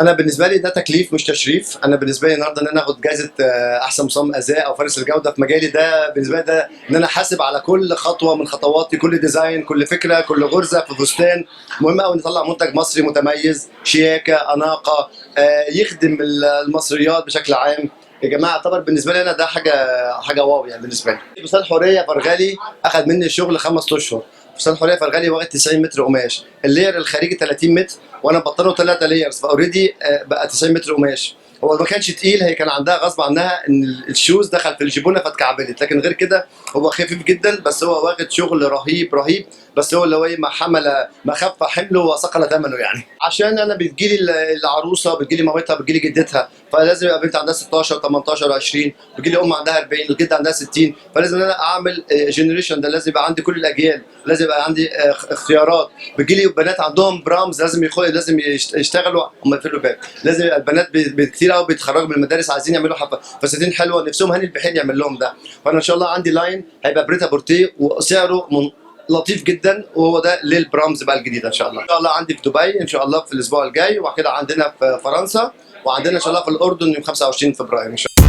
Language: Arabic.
انا بالنسبه لي ده تكليف مش تشريف. انا بالنسبه لي النهارده ان انا اخد جائزه احسن مصمم ازياء او فارس الجوده في مجالي، ده بالنسبه لي ده ان انا حاسب على كل خطوه من خطواتي، كل ديزاين، كل فكره، كل غرزه في فستان. مهم قوي نطلع منتج مصري متميز، شياكه، اناقه، يخدم المصريات بشكل عام. يا جماعه اعتبر بالنسبه لي انا ده حاجه واو يعني. بالنسبه لي فستان حوريه فرغلي اخذ مني الشغل 5 اشهر. فستان حوريه فرغلي واخد 90 متر قماش، اللير الخارجي 30 متر، وانا بطله 3 لايرز، فاوريدي بقى 90 متر قماش. هو ما كانش تقيل، هي كان عندها غصب عنها ان الشوز دخل في الجبونه فاتكعبلت، لكن غير كده هو خفيف جدا. بس هو واخد شغل رهيب رهيب. بس هو اللي هو ايه، ما خف حمله وثقل ثمنه يعني. عشان انا بتجيلي العروسه، بتجيلي مامتها، بتجيلي جدتها، فلازم يبقى بنت عندها 16 18 20، بتجيلي ام عندها 40 والجد عندها 60. فلازم انا اعمل جنريشن، ده لازم يبقى عندي كل الاجيال، لازم يبقى عندي اختيارات. بتجيلي بنات عندهم برامز، لازم يشتغلوا هم يقفلوا الباب. لازم يبقى البنات كتير قوي بيتخرجوا من المدارس عايزين يعملوا فساتين حلوه، نفسهم هاني البحيري يعمل لهم ده. فانا ان شاء الله عندي لاين هيبقى بريتا بورتيه وسعره لطيف جدا، وهو ده للبرامز بقى الجديده ان شاء الله. ان شاء الله عندي في دبي ان شاء الله في الاسبوع الجاي، وبعد كده عندنا في فرنسا، وعندنا ان شاء الله في الاردن يوم 25 فبراير ان شاء الله.